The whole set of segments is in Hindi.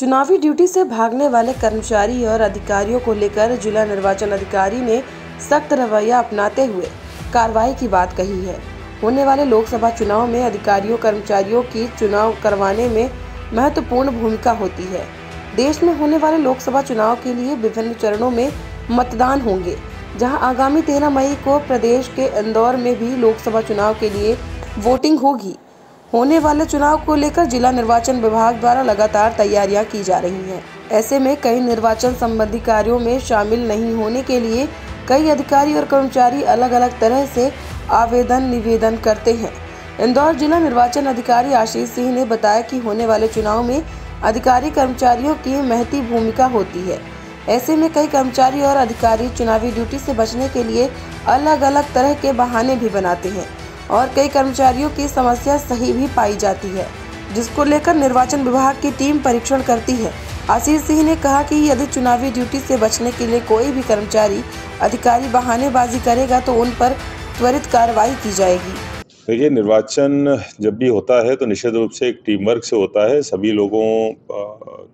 चुनावी ड्यूटी से भागने वाले कर्मचारी और अधिकारियों को लेकर जिला निर्वाचन अधिकारी ने सख्त रवैया अपनाते हुए कार्रवाई की बात कही है। होने वाले लोकसभा चुनाव में अधिकारियों कर्मचारियों की चुनाव करवाने में महत्वपूर्ण भूमिका होती है। देश में होने वाले लोकसभा चुनाव के लिए विभिन्न चरणों में मतदान होंगे, जहां आगामी 13 मई को प्रदेश के इंदौर में भी लोकसभा चुनाव के लिए वोटिंग होगी। होने वाले चुनाव को लेकर जिला निर्वाचन विभाग द्वारा लगातार तैयारियां की जा रही हैं। ऐसे में कई निर्वाचन संबंधी कार्यों में शामिल नहीं होने के लिए कई अधिकारी और कर्मचारी अलग अलग तरह से निवेदन करते हैं। इंदौर जिला निर्वाचन अधिकारी आशीष सिंह ने बताया कि होने वाले चुनाव में अधिकारी कर्मचारियों की महती भूमिका होती है। ऐसे में कई कर्मचारी और अधिकारी चुनावी ड्यूटी से बचने के लिए अलग अलग तरह के बहाने भी बनाते हैं और कई कर्मचारियों की समस्या सही भी पाई जाती है, जिसको लेकर निर्वाचन विभाग की टीम परीक्षण करती है। आशीष सिंह ने कहा कि यदि चुनावी ड्यूटी से बचने के लिए कोई भी कर्मचारी अधिकारी बहानेबाजी करेगा तो उन पर त्वरित कार्रवाई की जाएगी। देखिए, निर्वाचन जब भी होता है तो निश्चित रूप से एक टीम वर्क से होता है। सभी लोगों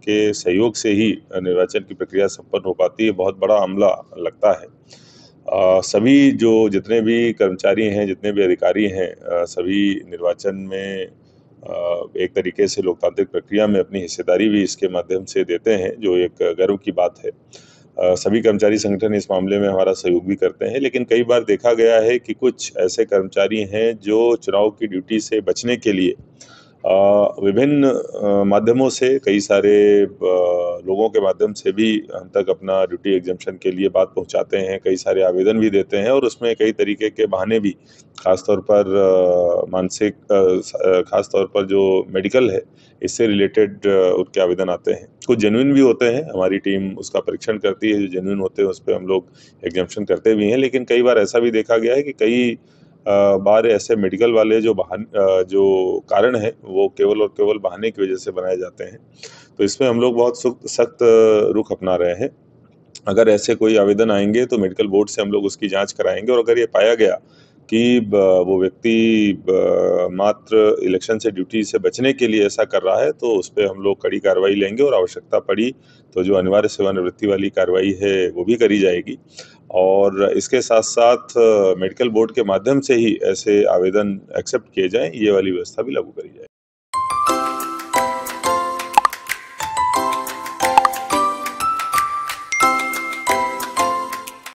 के सहयोग से ही निर्वाचन की प्रक्रिया संपन्न हो पाती है। बहुत बड़ा अमला लगता है। सभी जितने भी कर्मचारी हैं, जितने भी अधिकारी हैं, सभी निर्वाचन में एक तरीके से लोकतांत्रिक प्रक्रिया में अपनी हिस्सेदारी भी इसके माध्यम से देते हैं, जो एक गर्व की बात है। सभी कर्मचारी संगठन इस मामले में हमारा सहयोग भी करते हैं, लेकिन कई बार देखा गया है कि कुछ ऐसे कर्मचारी हैं जो चुनाव की ड्यूटी से बचने के लिए विभिन्न माध्यमों से, कई सारे लोगों के माध्यम से भी हम तक अपना ड्यूटी एग्जम्पशन के लिए बात पहुंचाते हैं। कई सारे आवेदन भी देते हैं और उसमें कई तरीके के बहाने भी, खासतौर पर खासतौर पर जो मेडिकल है, इससे रिलेटेड उनके आवेदन आते हैं। कुछ जेन्युइन भी होते हैं, हमारी टीम उसका परीक्षण करती है। जो जेन्युइन होते हैं उस पर हम लोग एग्जम्पशन करते भी हैं, लेकिन कई बार ऐसा भी देखा गया है कि कई बार ऐसे मेडिकल वाले जो कारण है वो केवल और केवल बहाने की वजह से बनाए जाते हैं। तो इसमें हम लोग बहुत सख्त रुख अपना रहे हैं। अगर ऐसे कोई आवेदन आएंगे तो मेडिकल बोर्ड से हम लोग उसकी जांच कराएंगे, और अगर ये पाया गया कि वो व्यक्ति मात्र इलेक्शन से ड्यूटी से बचने के लिए ऐसा कर रहा है तो उस पर हम लोग कड़ी कार्रवाई लेंगे, और आवश्यकता पड़ी तो जो अनिवार्य सेवानिवृत्ति वाली कार्रवाई है वो भी करी जाएगी। और इसके साथ साथ मेडिकल बोर्ड के माध्यम से ही ऐसे आवेदन एक्सेप्ट किए जाएं, ये वाली व्यवस्था भी लागू करी जाए।